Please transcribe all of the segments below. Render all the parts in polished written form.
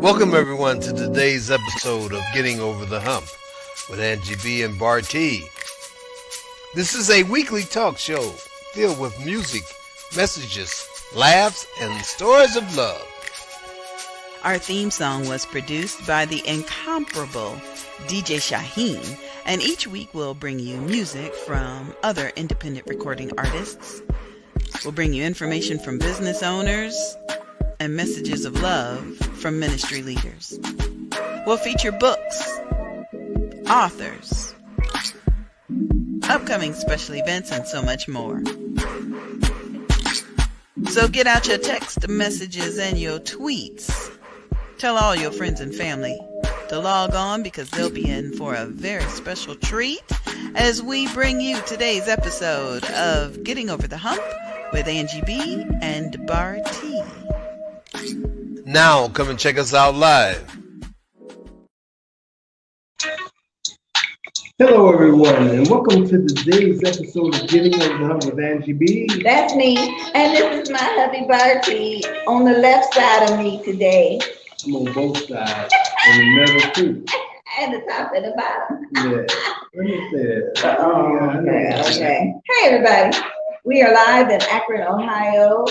Welcome everyone to today's episode of Getting Over the Hump with Angie B and Bartee. This is a weekly talk show filled with music, messages, laughs, and stories of love. Our theme song was produced by the incomparable DJ Shaheen, and each week we'll bring you music from other independent recording artists. We'll bring you information from business owners and messages of love from ministry leaders. We'll feature books, authors, upcoming special events, and so much more. So get out your text messages and your tweets. Tell all your friends and family to log on because they'll be in for a very special treat as we bring you today's episode of Getting Over the Hump with Angie B and Bartee. Now come and check us out live. Hello everyone, and welcome to today's episode of Getting Over the Hump with Angie B. That's me, and this is my hubby Bartee on the left side of me today. I'm on both sides, in the middle too. And the top and the bottom. Yeah, let me say that. Okay. Hey everybody, we are live in Akron, Ohio.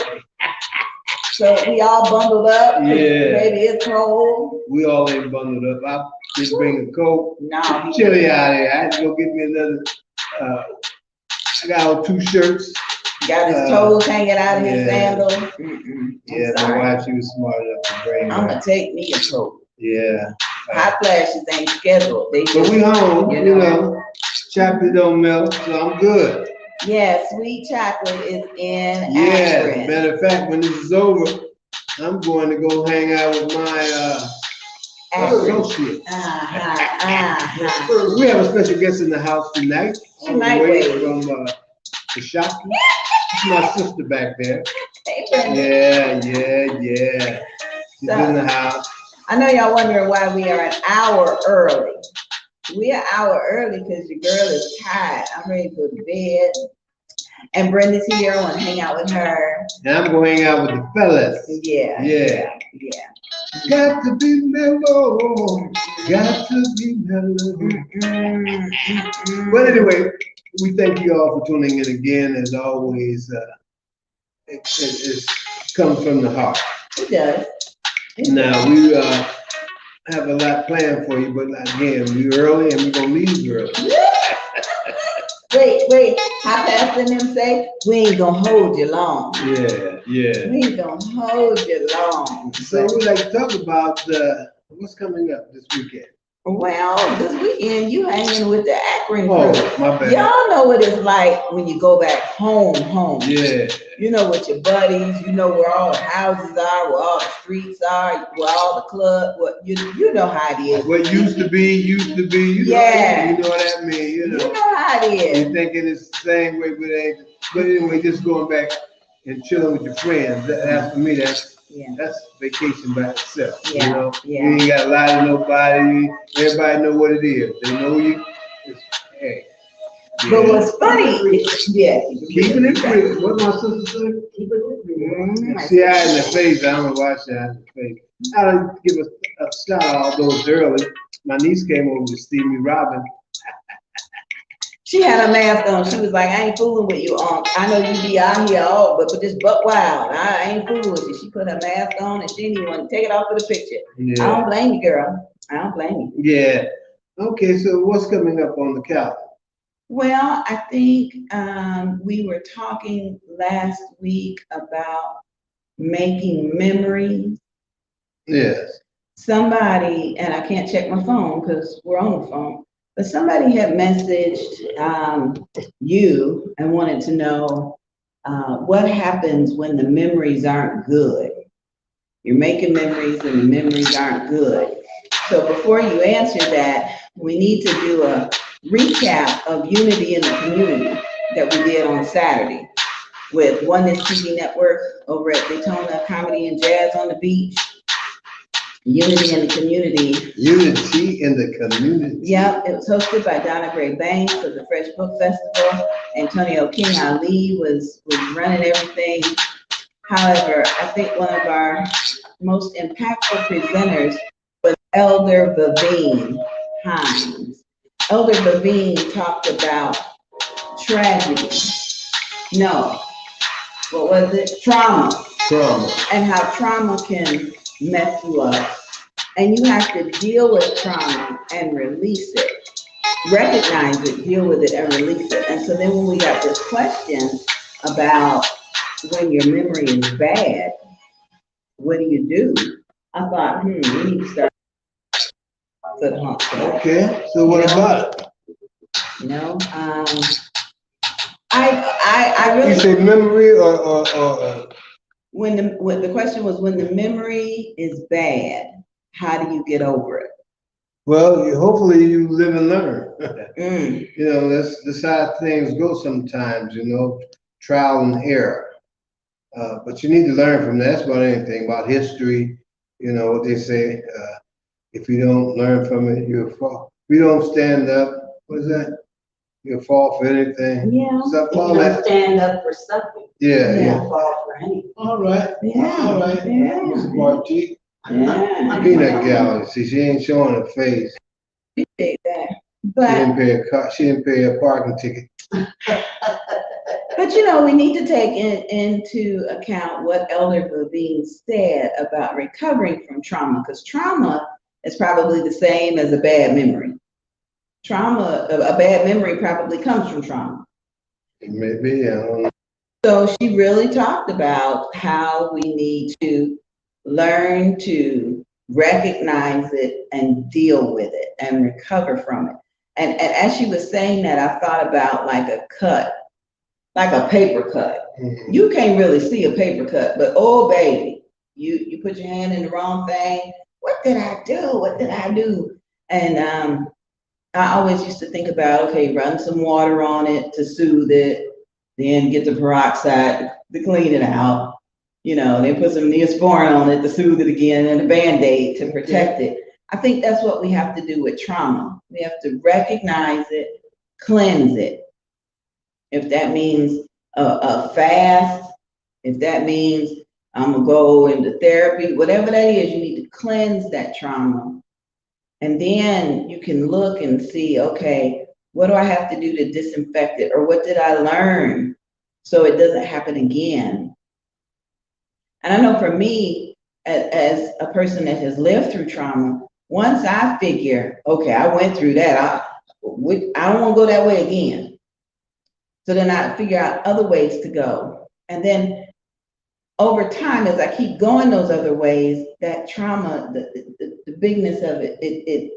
So we all bundled up. Yeah. Baby, it's cold. We all ain't bundled up. I just bring a coat. No. Chilly out here. I had to go get me another. I got all 2 shirts. Got his toes hanging out of his yeah. sandals. Yeah, my wife, she was smart enough to bring I'm that. gonna take me a coat. Yeah. Hot flashes ain't scheduled. They But just, we home, you you know. know. Chocolate don't melt, so I'm good. Yeah, sweet chocolate is in Yeah, Akron. matter of fact, when this is over, I'm going to go hang out with my associate. We have a special guest in the house tonight. She All might the way wait. from the shop. It's my sister back there. Hey, Brenda. Yeah. She's So- in the house. I know y'all wondering why we are an hour early. We are an hour early because your girl is tired. I'm ready to go to bed. And Brenda's here. I want to hang out with her. And I'm going to hang out with the fellas. Yeah. Got to be mellow. Got to be mellow. But anyway, we thank you all for tuning in again. As always, it comes from the heart. It does. Now, we have a lot planned for you, but again, we're early and we're going to leave early. Wait. How fast in them say? We ain't gonna hold you long. Yeah. We ain't gonna hold you long. So we'd like to talk about what's coming up this weekend. Well, this weekend you hanging with the Akron Oh, crew. my bad. Y'all know what it's like when you go back home. Yeah. You know, with your buddies, you know where all the houses are, where all the streets are, where all the clubs, you know how it is. What used to be, you Yeah. know what I mean, You know how it is. You're thinking it's the same way, but it ain't. But anyway, just going back and chilling with your friends, that's for me, that's vacation by itself, you know? Yeah. You ain't got to lie to nobody, everybody know what it is, they know you, hey. But what's funny, Keeping it real, what my sister said? Keep it real. See, I had in the face, I don't know why she had in the face. I'll give a shout out, although it's early. My niece came over to see me, Robin. She had her mask on. She was like, I ain't fooling with you, I know you be out here all, but just buck wild. I ain't fooling with you. She put her mask on and she didn't even want to take it off for the picture. Yeah. I don't blame you, girl. I don't blame you. Yeah. Okay, so what's coming up on the calendar? Well, I think we were talking last week about making memories. Yes. Somebody, and I can't check my phone because we're on the phone, but somebody had messaged you and wanted to know what happens when the memories aren't good. You're making memories and the memories aren't good. So before you answer that, we need to do a recap of Unity in the Community that we did on Saturday with Oneness TV Network over at Daytona Comedy and Jazz on the Beach. Unity in the Community. Unity in the Community. Yep, it was hosted by Donna Gray Banks of the Fresh Book Festival. Antonio King Ali was running everything. However, I think one of our most impactful presenters was Elder Bavine Hines. Elder Bavine talked about tragedy. No, what was it? Trauma. Trauma. And how trauma can mess you up. And you have to deal with trauma and release it. Recognize it, deal with it, and release it. And so then when we got this question about when your memory is bad, what do you do? I thought, we need to start for the hump. Okay, so what about it? You know, I really. You say memory or When the question was, when the memory is bad, how do you get over it? well, hopefully you live and learn. Mm. You know, that's how things go sometimes, you know, trial and error. But you need to learn from that. That's about anything, about history. You know, what they say, if you don't learn from it, you'll fall. If you don't stand up, what is that? You'll fall for anything. Yeah. So, If you don't stand up for something, yeah, you yeah. don't fall for anything. All right. Yeah. All right. Yeah. Mr. Bartee. Yeah. Peanut gallery. See, she ain't showing her face. Appreciate that. She But didn't pay a parking ticket. But you know, we need to take into account what Elder Levine said about recovering from trauma, because trauma is probably the same as a bad memory. Trauma, a bad memory probably comes from trauma. Maybe, I don't know. So she really talked about how we need to learn to recognize it and deal with it and recover from it. And as she was saying that, I thought about like a cut, like a paper cut. Mhm. You can't really see a paper cut, but oh baby, you put your hand in the wrong thing. What did I do? What did I do? And I always used to think about, okay, run some water on it to soothe it, then get the peroxide to clean it out. You know, then put some Neosporin on it to soothe it again, and a Band-Aid to protect it. I think that's what we have to do with trauma. We have to recognize it, cleanse it. If that means a fast, if that means I'm gonna go into therapy, whatever that is, you need to cleanse that trauma. And then you can look and see, okay, what do I have to do to disinfect it? Or what did I learn so it doesn't happen again? And I know for me, as a person that has lived through trauma, once I figure, okay, I went through that, I don't want to go that way again. So then I figure out other ways to go. And then over time, as I keep going those other ways, that trauma, the bigness of it, it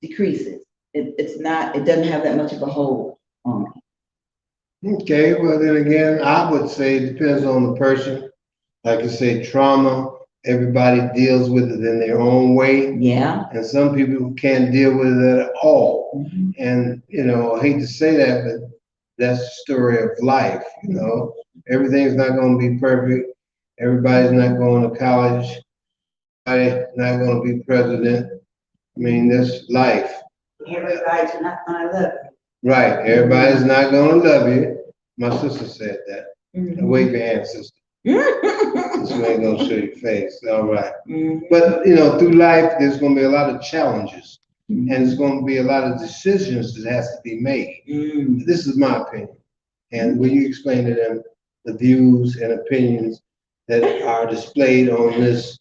decreases. It doesn't have that much of a hold on me. Okay, well then again, I would say it depends on the person. Like you say, trauma, everybody deals with it in their own way. Yeah. And some people can't deal with it at all. Mm-hmm. And, you know, I hate to say that, but that's the story of life, you know. Everything's not going to be perfect. Everybody's not going to college. Everybody's not going to be president. I mean, that's life. Everybody's not gonna love you. Right. Everybody's not going to love you. My sister said that. Mm-hmm. Wave your hand, sister. This way ain't gonna show your face. All right. Mm-hmm. But you know, through life, there's gonna be a lot of challenges, Mm-hmm. and there's gonna be a lot of decisions that has to be made. Mm-hmm. This is my opinion. And when you explain to them the views and opinions that are displayed on this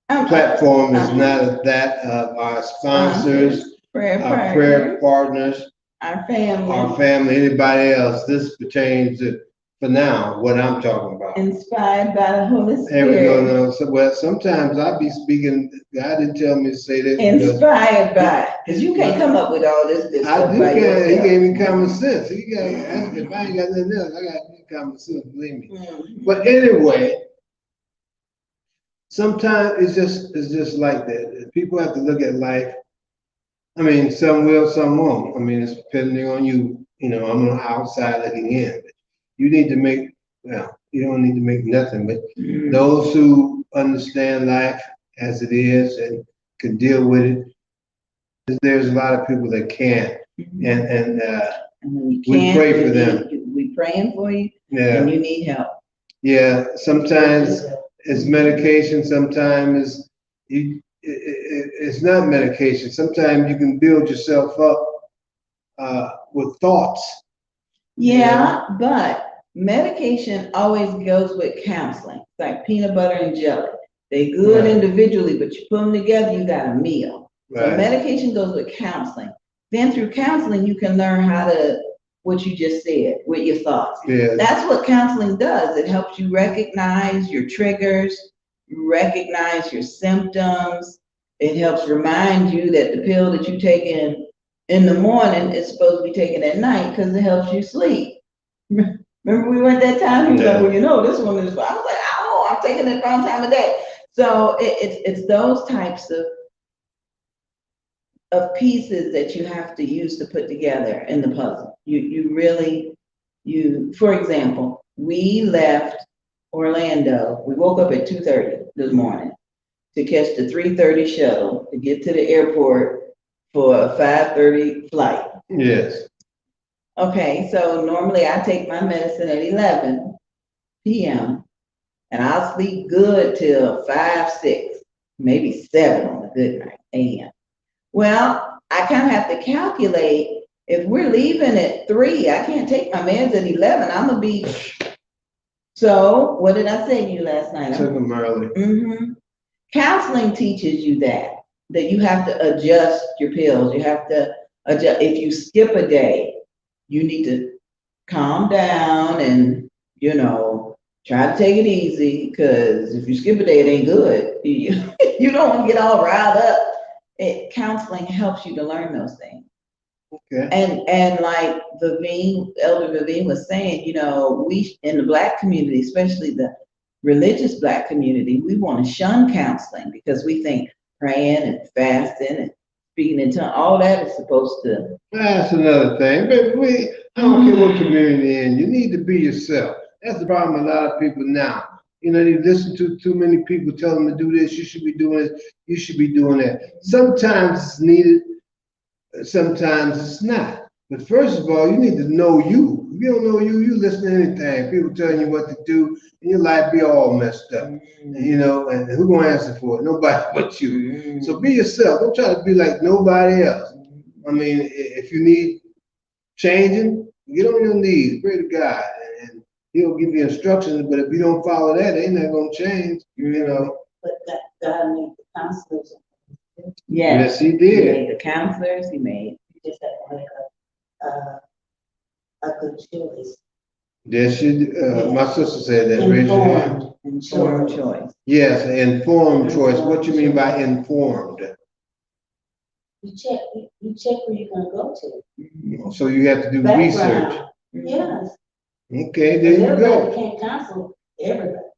platform is not that of our sponsors, our prayer partners, our family, anybody else. This pertains to, for now, what I'm talking about. Inspired by the Holy Spirit. There we go. Now, so, well, sometimes I be speaking. God didn't tell me to say that. Inspired by, because you can't come up with all this. I do. He gave me common sense. He got. If I ain't got nothing else, I got common sense. Believe me. Mm-hmm. But anyway, sometimes it's just like that. People have to look at life. I mean, some will, some won't. I mean, it's depending on you. You know, I'm on the outside looking in. You need to make. Well, you don't need to make nothing, but Mm-hmm. those who understand life as it is and can deal with it, there's a lot of people that can't, Mm-hmm. and And when you we can't, pray for them. We praying for you, Yeah, and you need help. Yeah, sometimes it's medication, sometimes it's not medication. Sometimes you can build yourself up with thoughts. Yeah, but medication always goes with counseling. It's like peanut butter and jelly. They good Right. individually, but you put them together, you got a meal. So Right. medication goes with counseling. Then through counseling, you can learn how to, what you just said, with your thoughts. Yeah. That's what counseling does. It helps you recognize your triggers, recognize your symptoms. It helps remind you that the pill that you take in the morning is supposed to be taken at night because it helps you sleep. Remember we went that time? He was like, well, you know, this one is, I was like, oh, I'm taking it wrong time of day. So it's those types of pieces that you have to use to put together in the puzzle. You really, for example, we left Orlando. We woke up at 2:30 this morning to catch the 3:30 shuttle to get to the airport for a 5:30 flight. Yes. Okay, so normally I take my medicine at 11 p.m. and I'll sleep good till 5, 6, maybe 7 on a good night a.m. Well, I kind of have to calculate if we're leaving at 3, I can't take my meds at 11. I'm gonna be. So what did I say to you last night? Took them early. Mm-hmm. Counseling teaches you that you have to adjust your pills. You have to adjust. If you skip a day, you need to calm down and, try to take it easy, because if you skip a day, it ain't good. You don't want to get all riled up. Counseling helps you to learn those things. Okay. And like Elder Vivine was saying, we in the Black community, especially the religious Black community, we want to shun counseling because we think praying and fasting and speaking in tongues, all that is supposed to. That's another thing. But I don't care what community you're in, you need to be yourself. That's the problem with a lot of people now. You listen to too many people tell them to do this, you should be doing this, you should be doing that. Sometimes it's needed, sometimes it's not. But first of all, you need to know you. If you don't know you, you listen to anything. People telling you what to do, and your life be all messed up. And who's going to answer for it? Nobody but you. So be yourself. Don't try to be like nobody else. I mean, if you need changing, get on your knees, pray to God, and He'll give you instructions. But if you don't follow that, it ain't not going to change, But God made the counselors. Yes, He He did. made the counselors, He made. You just have to make a good choice. Yes, my sister said that. Raise your hand. Informed choice. Yes, informed choice. What you mean by informed? You check where you're gonna go to. So you have to do Background. research. Yes. Okay, there you Everybody go. can't counsel everybody.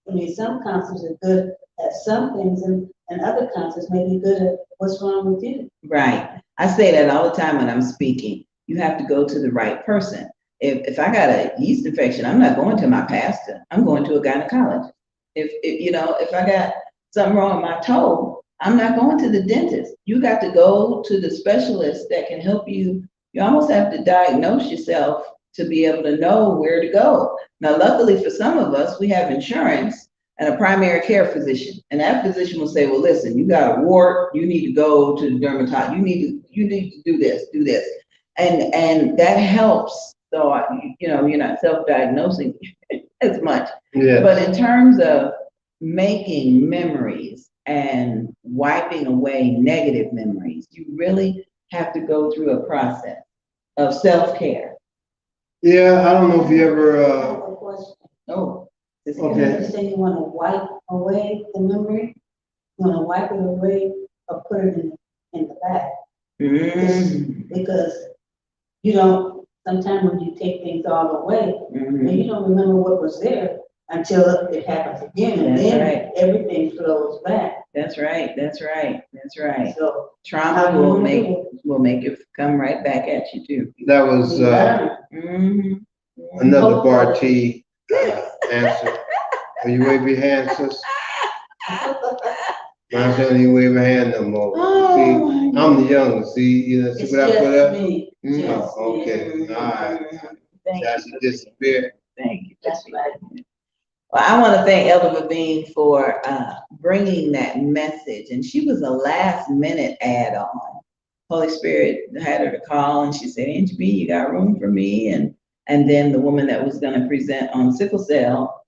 I mean, some counselors are good at some things and other counselors may be good at what's wrong with you. Right. I say that all the time when I'm speaking. You have to go to the right person. If I got a yeast infection, I'm not going to my pastor. I'm going to a gynecologist. If I got something wrong with my toe, I'm not going to the dentist. You got to go to the specialist that can help you. You almost have to diagnose yourself to be able to know where to go. Now, luckily for some of us, we have insurance and a primary care physician. And that physician will say, well, listen, you got a wart, you need to go to the dermatologist. You need to do this. And that helps. So, you're not self-diagnosing as much. Yes. But in terms of making memories and wiping away negative memories, you really have to go through a process of self-care. Yeah, I don't know if you I ever. have a question. Oh, Okay. You say you want to wipe away the memory, you want to wipe it away or put it in the bag. Because you don't, sometimes when you take things all away, and you don't remember what was there until it happens again, and That's then right. everything flows back. That's right. So Trauma will make it come right back at you too. That was another Bartee answer. Are you wave your hand, sis? Mine don't even wave a hand no more. See, I'm the youngest. See it's what I put just up? me. Oh, okay. All right. Thank Now you. she disappeared. Thank you. That's right. Well, I want to thank Elder Levine for bringing that message. And she was a last minute add on. Holy Spirit had her to call and she said, Angie B, you got room for me? And then the woman that was going to present on sickle cell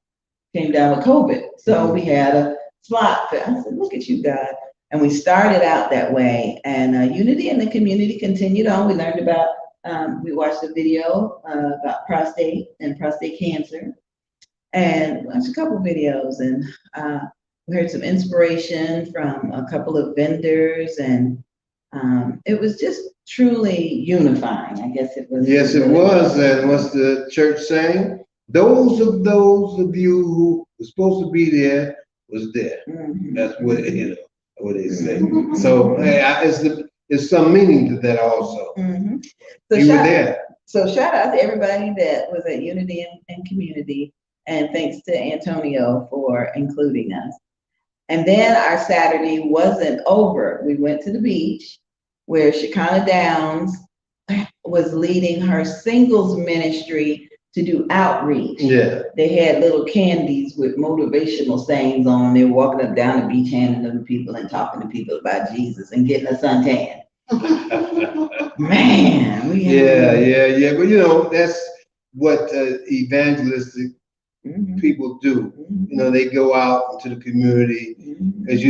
came down with COVID. So we had a slot. I said, look at you, God. And we started out that way. And unity in the community continued on. We learned about, we watched a video about prostate and prostate cancer. And watched a couple videos, and we heard some inspiration from a couple of vendors, and it was just truly unifying. I guess it was. Yes, it was. And what's the church saying? Those of you who were supposed to be there was there. Mm-hmm. That's what what they say. So it's some meaning to that also. Mm-hmm. So you were there. So shout out to everybody that was at Unity and Community. And thanks to Antonio for including us. And then our Saturday wasn't over. We went to the beach where Shekinah Downs was leading her singles ministry to do outreach. Yeah. They had little candies with motivational sayings on them. They were walking up down the beach, handing them to people and talking to people about Jesus and getting a suntan. Man. Yeah. But that's what evangelistic people do. They go out into the community, as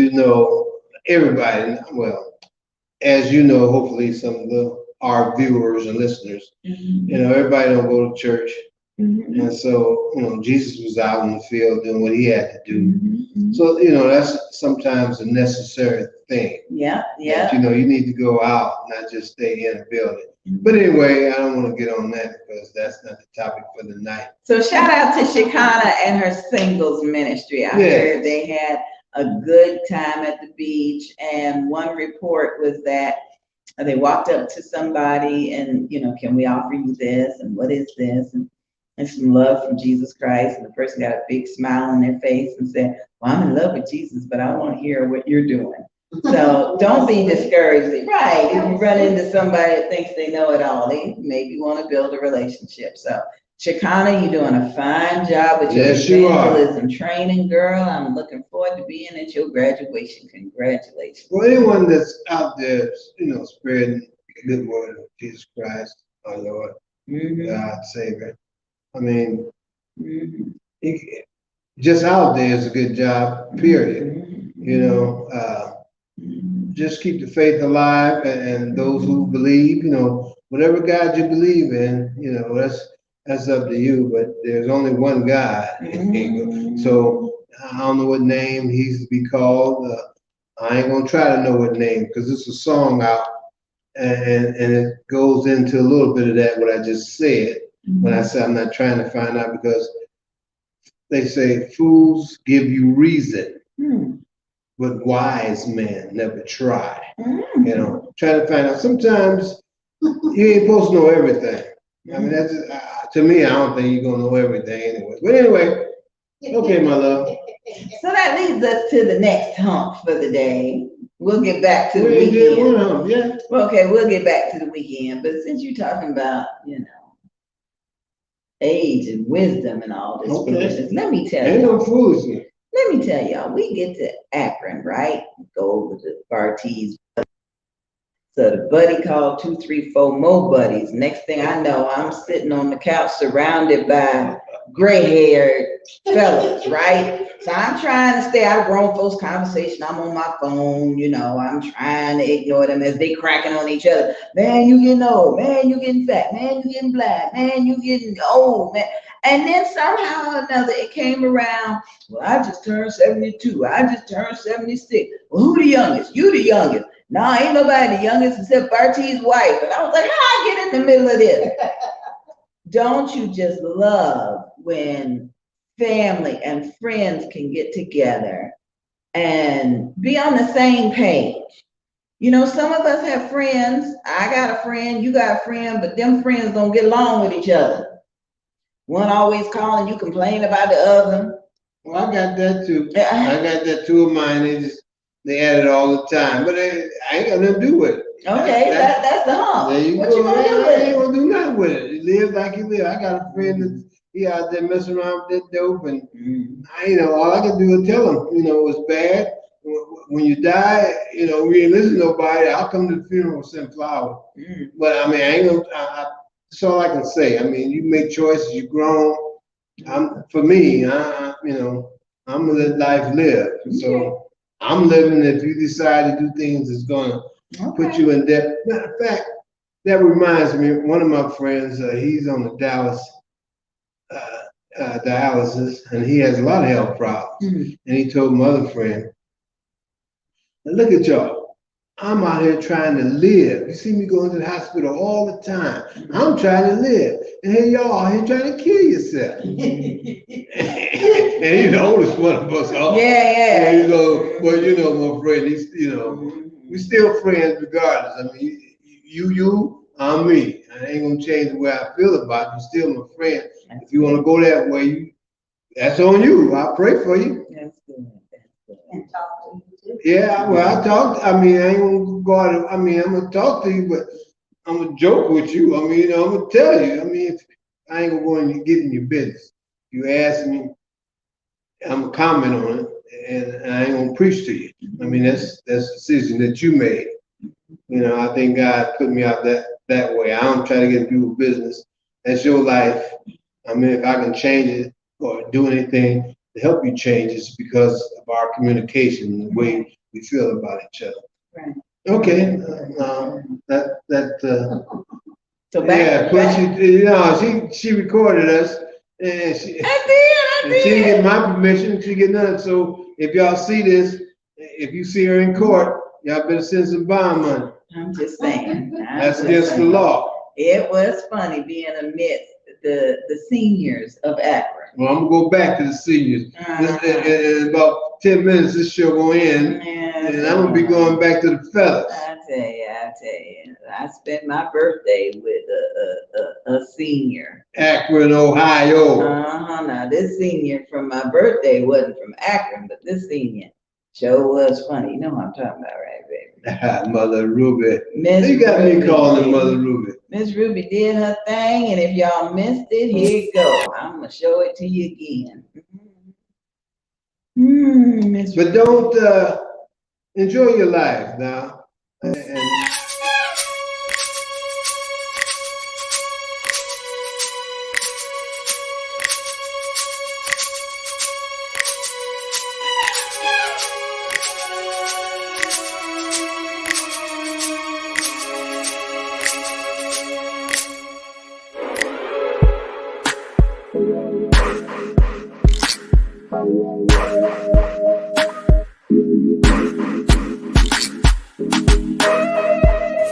everybody, well, as hopefully some of our viewers and listeners, everybody don't go to church. And so, Jesus was out in the field doing what he had to do. So, that's sometimes a necessary thing. Yeah. That, you need to go out, not just stay in a building. But anyway, I don't want to get on that because that's not the topic for the night. So shout out to Shekinah and her singles ministry. I heard they had a good time at the beach. And one report was that they walked up to somebody and, can we offer you this? And what is this? And some love from Jesus Christ. And the person got a big smile on their face and said, well, I'm in love with Jesus, but I want to hear what you're doing. So don't be discouraged. Right. If you run into somebody that thinks they know it all, they maybe want to build a relationship. So Shekinah, you're doing a fine job with your evangelism training, girl. I'm looking forward to being at your graduation. Congratulations. Well, anyone that's out there, spreading the good word of Jesus Christ, our Lord, God, Savior. I mean, just out there is a good job, period. Just keep the faith alive, and those who believe, whatever God you believe in, that's up to you. But there's only one God. So I don't know what name he's to be called. I ain't gonna try to know what name because it's a song out, and it goes into a little bit of that what I just said when I said I'm not trying to find out, because they say fools give you reason. But wise men never try. Try to find out. Sometimes you ain't supposed to know everything. I mean, that's to me. I don't think you're gonna know everything anyway. But anyway, okay, my love. So that leads us to the next hump for the day. We'll get back to the weekend. Yeah. Okay, we'll get back to the weekend. But since you're talking about, age and wisdom and all this foolishness, let me tell you. Ain't no foolishness. Let me tell y'all, we get to Akron, right? Go over to Bartee's. So the buddy called 2, 3, 4 more buddies. Next thing I know, I'm sitting on the couch surrounded by gray-haired fellas, right? So I'm trying to stay out of grown folks' conversation. I'm on my phone, I'm trying to ignore them as they cracking on each other. Man, you getting old. Man, you getting fat. Man, you getting black. Man, you getting old, man. And then somehow or another, it came around, well, I just turned 72. I just turned 76. Well, who the youngest? You the youngest. No, ain't nobody the youngest except Bartee's wife. And I was like, how I get in the middle of this? Don't you just love when family and friends can get together and be on the same page? Some of us have friends. I got a friend, you got a friend, but them friends don't get along with each other. One always calling you, complain about the other. Well, I got that too. I got that too of mine. They add it all the time, but I ain't got nothing to do with it. Okay, that's the hump. There you what go. You gonna do with I ain't gonna do nothing with it. You live like you live. I got a friend he out there messing around with that dope, and all I could do is tell him, it's bad. When you die, we ain't listen to nobody. I'll come to the funeral and send flowers. But I mean, I ain't gonna. That's all I can say. I mean, you make choices. You grown. For me, I'm gonna let life live. So I'm living. If you decide to do things that's gonna put you in debt. Matter of fact, that reminds me. One of my friends, he's on the Dallas dialysis, and he has a lot of health problems. And he told my other friend, "Look at y'all. I'm out here trying to live. You see me going to the hospital all the time. I'm trying to live. And here y'all are here trying to kill yourself." And he's the oldest one of us all. Yeah. And my friend, he's, we still friends regardless. I mean, you, I'm me. I ain't gonna change the way I feel about you. Still my friend. If you want to go that way, that's on you. I pray for you. That's good. And talk to you too. Yeah, well, I ain't gonna go out. I'm gonna talk to you, but I'm gonna joke with you. I'm gonna tell you. I ain't gonna go and get in your business. You ask me, I'm gonna comment on it, and I ain't gonna preach to you. That's a decision that you made. I think God put me out that way. I don't try to get in people's business. That's your life. If I can change it or do anything to help you change, it's because of our communication, the way we feel about each other. Right. Okay. So back. Plus she recorded us, and she I did. she didn't get my permission. She get none. So if y'all see this, if you see her in court, y'all better send some bond money. I'm just saying. That's against the law. It was funny being amidst the seniors of Akron. Well, I'm gonna go back to the seniors. In about 10 minutes, this show will end, and I'm gonna be going back to the fellas. I tell you, I spent my birthday with a senior. Akron, Ohio. Now this senior from my birthday wasn't from Akron, but this senior sure was funny. You know what I'm talking about, right, baby? Mother Ruby. Miss You got me Ruby calling her Mother Ruby. Miss Ruby did her thing, and if y'all missed it, here you go. I'm gonna show it to you again. But don't enjoy your life now. And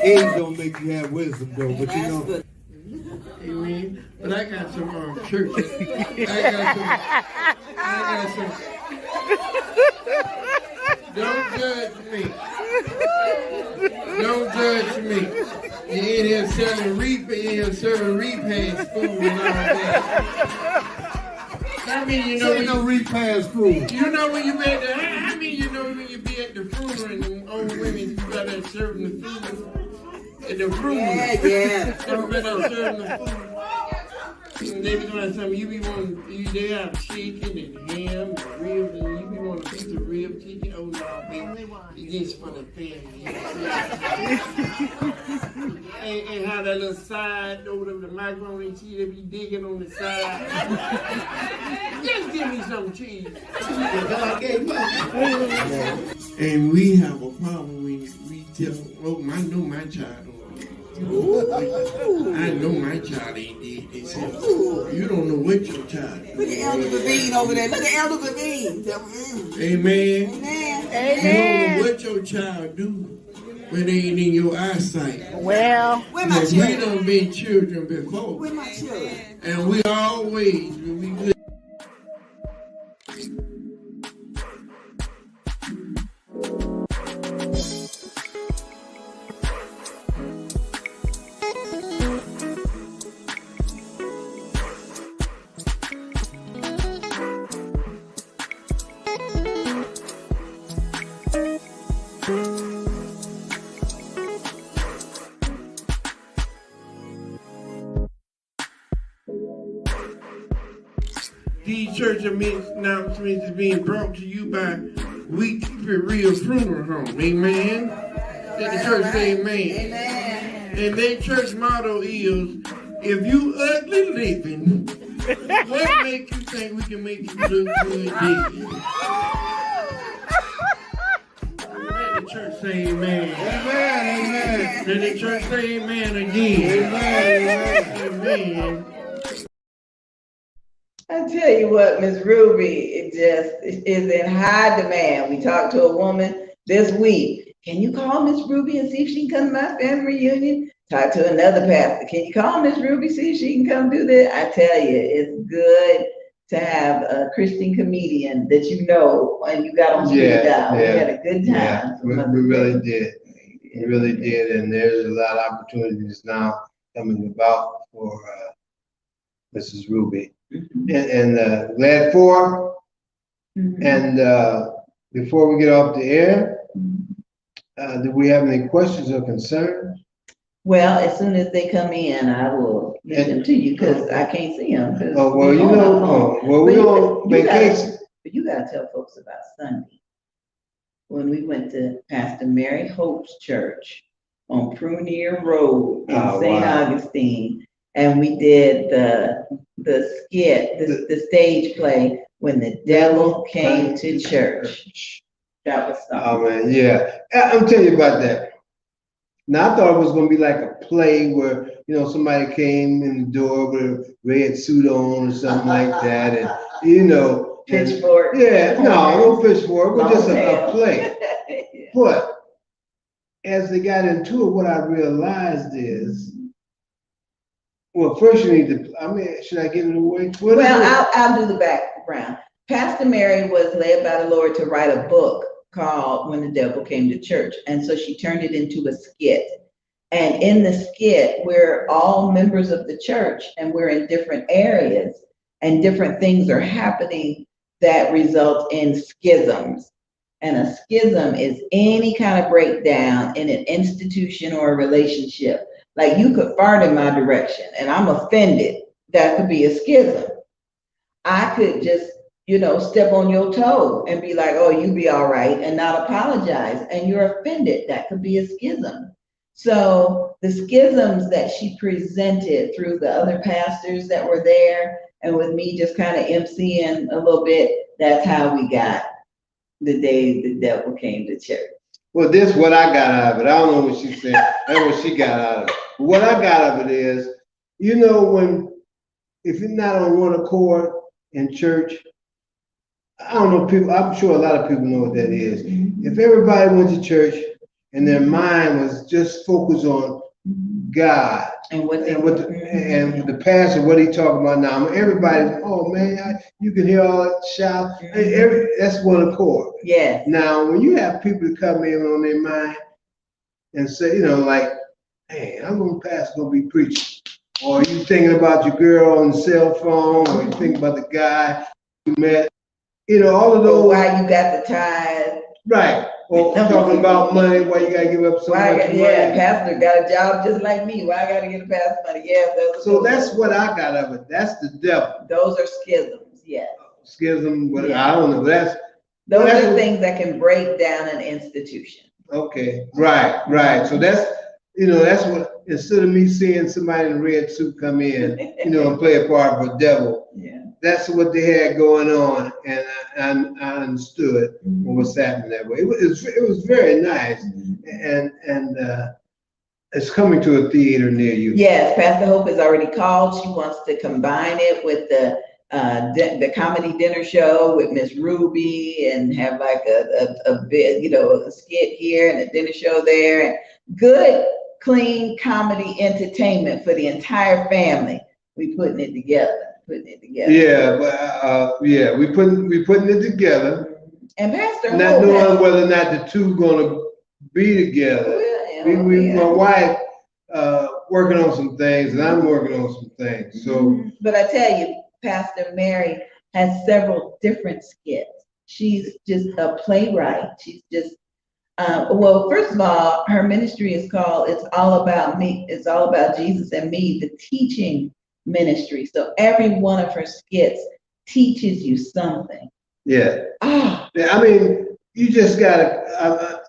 age don't make you have wisdom, though. But Amen. But I got some church. I got some. Don't judge me. Don't judge me. You in here selling serving repast food and all that. I mean, no repast food. You know when you be at the. I mean, when you be at the funeral and them old women got there serving the food. At the funeral. Yeah. Everybody else serving the food. And they be doing something, you be wanting, they have chicken and ham and ribs, and you be wanting a piece of rib chicken. Oh no, baby, it's just for the family. and how that little side over the macaroni and cheese, they be digging on the side. Just give me some cheese. And we have a problem when we tell, I know my child. I know my child ain't did this. You don't know what your child did. Look at Elder Levine over there. Look at Elder Levine. Amen. Amen. You don't know what your child do when they ain't in your eyesight. Well, where my Because we children? done been children before. Where my children? And we always, when we These church announcements is being brought to you by We Keep It Real Funeral Home. Amen. Let the church say amen. And their church motto is, if you ugly living, what makes you think we can make you look good dead? Let the church say amen. Amen. Let the church say amen again. Amen. I tell you what, Miss Ruby, it just is in high demand. We talked to a woman this week. Can you call Miss Ruby and see if she can come to my family reunion? Talk to another pastor. Can you call Miss Ruby, see if she can come do that? I tell you, it's good to have a Christian comedian that you know and you got on speed dial. We had a good time. Yeah, we really did. We really did, and there's a lot of opportunities now coming about for Mrs. Ruby. And glad for her. And before we get off the air, do we have any questions or concerns? Well, as soon as they come in, I will get them to you because I can't see them. Oh, well, you know, well, we're on vacation. But you gotta tell folks about Sunday. When we went to Pastor Mary Hope's church on Prunier Road in St. Augustine, and we did the skit, the stage play, When the Devil Came to Church. That was something. Oh man, yeah. I'm telling you about that. Now I thought it was gonna be like a play where, you know, somebody came in the door with a red suit on or something like that, and you know, Pitchfork. Yeah, no pitchfork, but just a play. Yeah. But as they got into it, what I realized is, well, first you need to, I mean, should I give it away? Well, I'll do the background. Pastor Mary was led by the Lord to write a book called When the Devil Came to Church. And so she turned it into a skit. And in the skit, we're all members of the church and we're in different areas and different things are happening that result in schisms. And a schism is any kind of breakdown in an institution or a relationship. Like you could fart in my direction and I'm offended. That could be a schism. I could just, you know, step on your toe and be like, oh, you be all right, and not apologize, and you're offended. That could be a schism. So the schisms that she presented through the other pastors that were there, and with me just kind of emceeing a little bit, that's how we got the day the devil came to church. Well, this is what I got out of it. I don't know what she said. That's what she got out of it. But what I got out of it is, you know, if you're not on one accord in church, I don't know, people, I'm sure a lot of people know what that is. If everybody went to church and their mind was just focused on God and the pastor, what he talking about now, everybody, oh man, you can hear all that shout. That's one accord. Yeah. Now, when you have people come in on their mind and say, you know, like, hey, I'm gonna be preaching, or you thinking about your girl on the cell phone, or you thinking about the guy you met. You know, all of those. Why you got the tithe. Right. Or talking about money, why you gotta give up so much money. Yeah, pastor got a job just like me. Why I gotta get a pastor money? Yeah. So that's what I got of it. That's the devil. Those are schisms, yeah. Schism, whatever. Yeah. I don't know. Those are things that can break down an institution. Okay, right. So that's, you know, that's what, instead of me seeing somebody in a red suit come in, you know, and play a part of a devil. Yeah. That's what they had going on, and I understood what was happening that way. It was very nice, and it's coming to a theater near you. Yes, Pastor Hope has already called. She wants to combine it with the comedy dinner show with Miss Ruby and have like a bit, you know, a skit here and a dinner show there, and good, clean comedy entertainment for the entire family. We putting it together. Yeah, but we putting it together. And Pastor not Hope knowing whether or not the two gonna be together. My wife working on some things, and I'm working on some things. So, but I tell you, Pastor Mary has several different skits. She's just a playwright. She's just well, first of all, her ministry is called "It's All About Me." It's all about Jesus and me, the teaching ministry. So every one of her skits teaches you something. Yeah. Ah, Yeah, I mean, you just gotta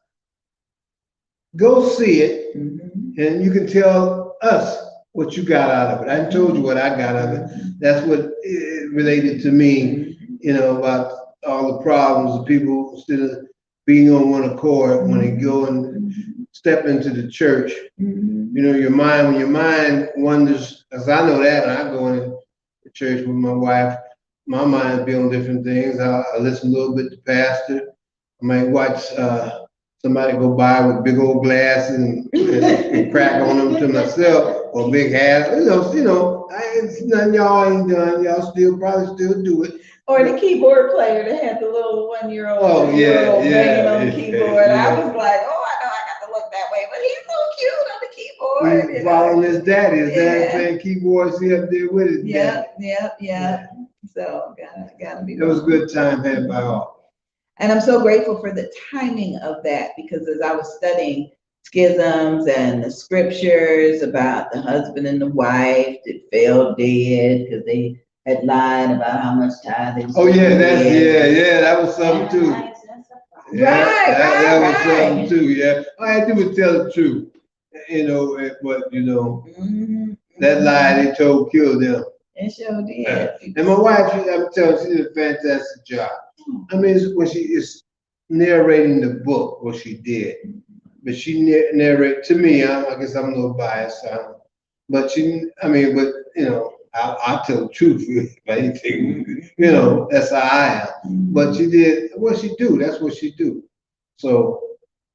go see it, and you can tell us what you got out of it. I told you what I got out of it. That's what related to me, about all the problems of people instead of being on one accord when they go and step into the church. When your mind wanders, as I know that, and I go into the church with my wife, my mind be on different things. I listen a little bit to pastor. I might watch somebody go by with big old glasses and crack on them to myself, or big hats. It's nothing y'all ain't done. Y'all probably still do it. or the keyboard player that had the little 1-year-old, Oh, yeah, banging on the yeah, keyboard. yeah. I was like, oh, I know I got to look that way, but he's so cute on the keyboard. He's following his daddy. His daddy Yeah. playing keyboards. He up there with his daddy. Yeah. So gotta be. It was a good time had by all. And I'm so grateful for the timing of that, because as I was studying schisms and the scriptures about the husband and the wife that fell dead because they had lied about how much time they was. Oh yeah, that was something too. Yeah, that was something too. Yeah, all I had to do was tell the truth. But that lie they told killed them. It sure did. Yeah. And my wife, I'm telling you, she did a fantastic job. I mean, when she is narrating the book, what she did, but she narrate to me. I guess I'm a little biased, but I'll tell the truth if anything. That's how I am. But she did what she do. That's what she do. So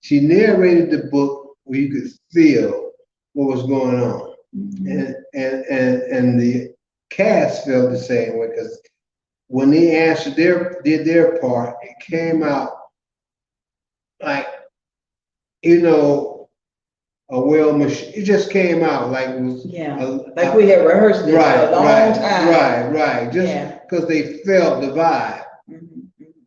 she narrated the book where you could feel what was going on, and the cast felt the same way, because when they did their part, it came out like a well machine. It just came out like it was like we had rehearsed it for a long time. Right. Just because they felt the vibe.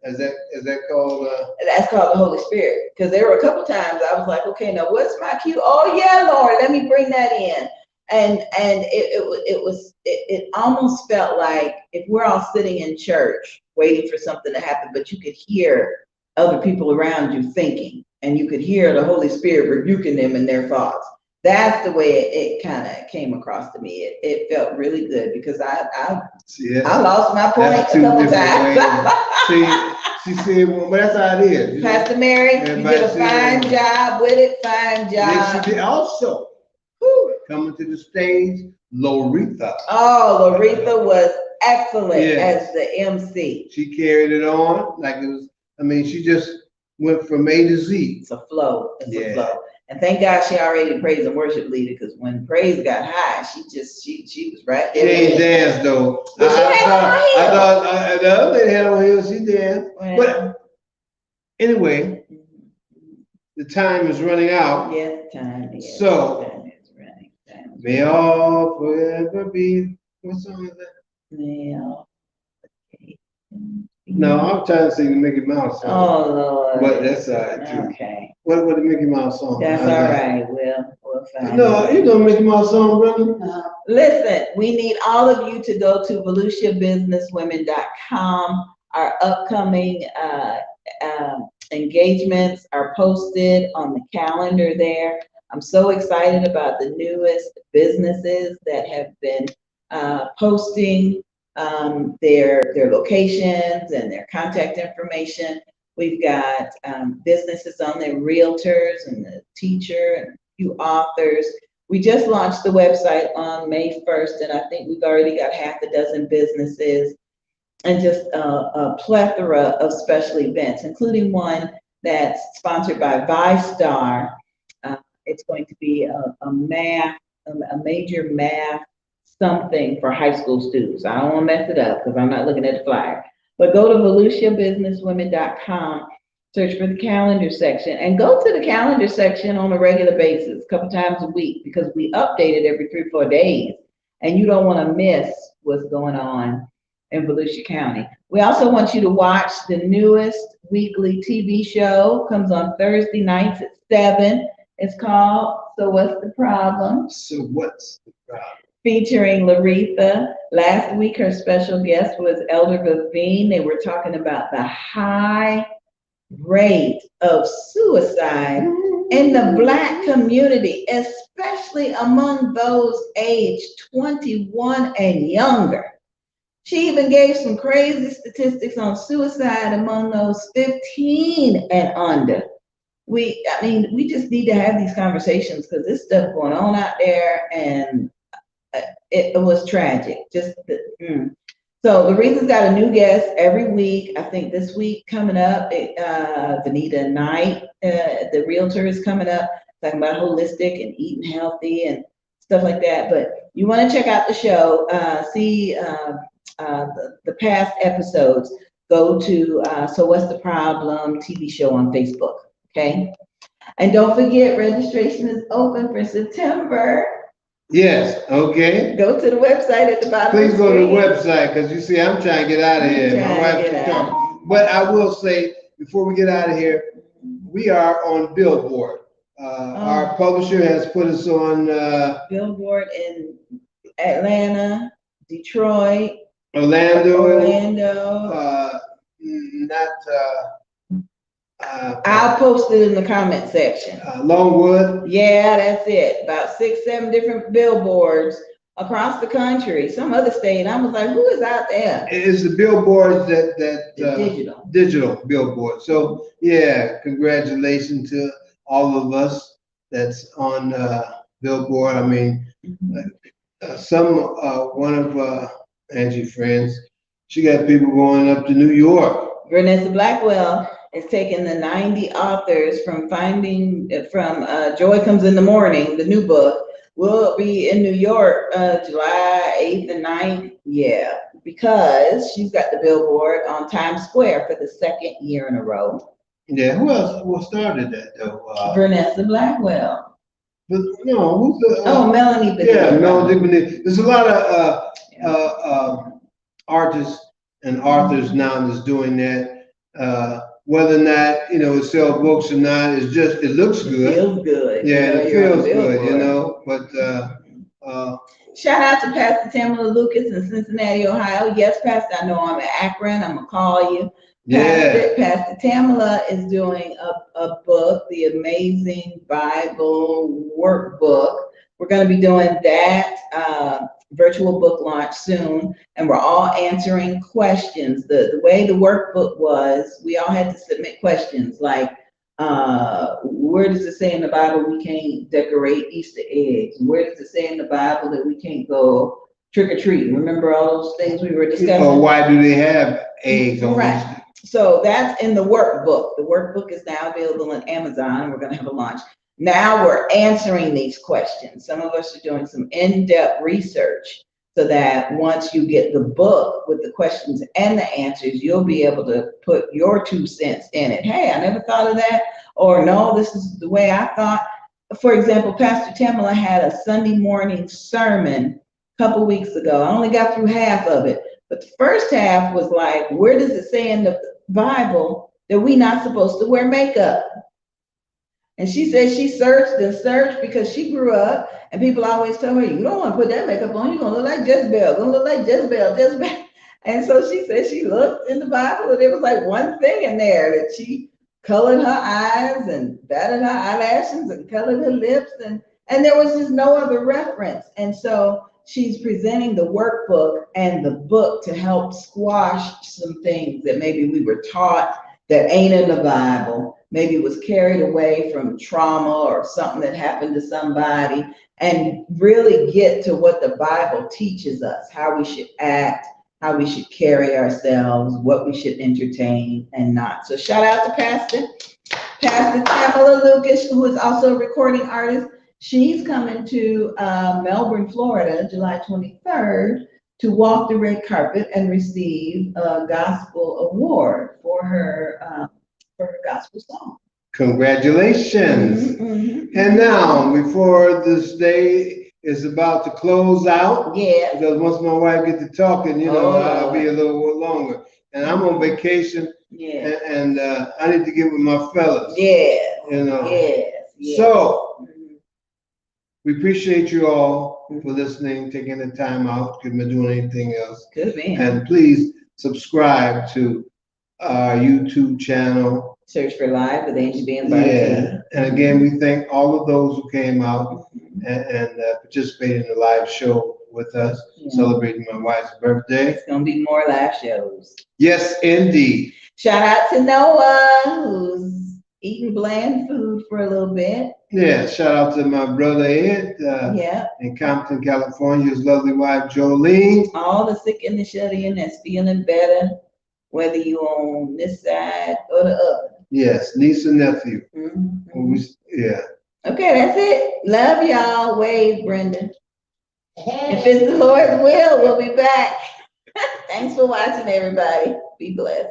Is that called? That's called the Holy Spirit. Because there were a couple times I was like, okay, now what's my cue? Oh yeah, Lord, let me bring that in. And it almost felt like if we're all sitting in church waiting for something to happen, but you could hear other people around you thinking, and you could hear the Holy Spirit rebuking them in their thoughts. That's the way it kind of came across to me. It felt really good, because I lost my point a couple times. She said, well, but that's how it is. Pastor Mary, you did a fine job with it. Fine job. Then she did also. Coming to the stage, Loretha. Oh, Loretha was excellent as the MC. She carried it on like it was. I mean, she just went from A to Z. It's a flow. A flow. And thank God she already praise and worship leader, because when praise got high, she was right there. She ain't danced though. I thought the other lady had on heels. She danced. Well, but anyway, the time is running out. Yes, time is. So. May all forever be. What song is that? May all. No, I'm trying to sing the Mickey Mouse song. Oh Lord. But that's all right too. Okay. What the Mickey Mouse song? That's all right. We'll find. No, you know Mickey Mouse song, brother. Listen, we need all of you to go to VelutiaBusinessWomen.com. Our upcoming engagements are posted on the calendar there. I'm so excited about the newest businesses that have been posting their locations and their contact information. We've got businesses on there, realtors and the teacher and a few authors. We just launched the website on May 1st, and I think we've already got half a dozen businesses and just a plethora of special events, including one that's sponsored by ViStar. It's going to be a major math something for high school students. I don't want to mess it up because I'm not looking at the flyer. But go to VelutiaBusinessWomen.com, search for the calendar section, and go to the calendar section on a regular basis, a couple times a week, because we update it every 3 or 4 days, and you don't want to miss what's going on in Volusia County. We also want you to watch the newest weekly TV show. Comes on Thursday nights at 7. It's called So What's the Problem? So what's the problem? featuring Laretha. Last week, her special guest was Elder Levine. They were talking about the high rate of suicide in the Black community, especially among those aged 21 and younger. She even gave some crazy statistics on suicide among those 15 and under. We just need to have these conversations because there's stuff going on out there, and it was tragic. So Laretha's got a new guest every week. I think this week coming up, Vanita Knight, the realtor, is coming up talking about holistic and eating healthy and stuff like that. But you want to check out the show, see the past episodes. Go to So What's the Problem TV show on Facebook. Okay, and don't forget registration is open for September. Yes, okay. Go to the website at the bottom. Please go to the website, because you see, I'm trying to get out of here. My wife is talking. But I will say, before we get out of here, we are on Billboard. Our publisher has put us on Billboard in Atlanta, Detroit, Orlando. I'll post it in the comment section. Longwood. Yeah, that's it. About 6, 7 different billboards across the country. Some other state. I was like, who is out there? It's the billboards that digital billboard. So yeah, congratulations to all of us that's on Billboard. I mean, one of Angie's friends, she got people going up to New York. Vanessa Blackwell is taking the 90 authors from Joy Comes in the Morning, the new book. Will be in New York July 8th and 9th. Yeah, because she's got the billboard on Times Square for the 2nd year in a row. Yeah, who else started that though? Vanessa Blackwell. But no, who's the? Melanie Benito. Yeah, Melanie Benito. There's a lot of artists and authors now that's doing that. Whether or not it sells books or not, it looks good. It feels good. Yeah, it feels good, But shout out to Pastor Tamala Lucas in Cincinnati, Ohio. Yes, Pastor, I know I'm in Akron. I'm gonna call you. Pastor Tamala is doing a book, the Amazing Bible Workbook. We're going to be doing that virtual book launch soon, and we're all answering questions. The way the workbook was, we all had to submit questions like, where does it say in the Bible we can't decorate Easter eggs? Where does it say in the Bible that we can't go trick-or-treating? Remember all those things we were discussing? Or why do they have eggs on Easter? So that's in the workbook. The workbook is now available on Amazon. We're going to have a launch. Now we're answering these questions. Some of us are doing some in-depth research so that once you get the book with the questions and the answers, you'll be able to put your 2 cents in it. Hey, I never thought of that. Or no, this is the way I thought. For example, Pastor Tamala had a Sunday morning sermon a couple weeks ago. I only got through half of it. But the first half was like, where does it say in the Bible that we're not supposed to wear makeup? And she said she searched and searched because she grew up and people always tell her, you don't want to put that makeup on, you're going to look like Jezebel. And so she said she looked in the Bible and there was like one thing in there that she colored her eyes and batted her eyelashes and colored her lips. And there was just no other reference. And so she's presenting the workbook and the book to help squash some things that maybe we were taught that ain't in the Bible, maybe was carried away from trauma or something that happened to somebody, and really get to what the Bible teaches us, how we should act, how we should carry ourselves, what we should entertain and not. So shout out to Pastor Tamala Lucas, who is also a recording artist. She's coming to Melbourne, Florida, July 23rd to walk the red carpet and receive a gospel award for her gospel song. Congratulations. And now, before this day is about to close out, because once my wife gets to talking, I'll be a little longer. And I'm on vacation, and I need to get with my fellas. So, We appreciate you all for listening, taking the time out, couldn't be doing anything else. Good man. And please subscribe to our YouTube channel. Search for Live with Angie B and Bartee. Yeah, and again, we thank all of those who came out and participated in the live show with us, celebrating my wife's birthday. It's gonna be more live shows. Yes, indeed. Shout out to Noah, who's eating bland food for a little bit. Yeah, shout out to my brother Ed in Compton, California, his lovely wife Jolene. All the sick and the shut in that's feeling better, whether you on this side or the other. Yes, niece and nephew. Okay, that's it. Love y'all. Wave, Brenda. If it's the Lord's will, we'll be back. Thanks for watching, everybody. Be blessed.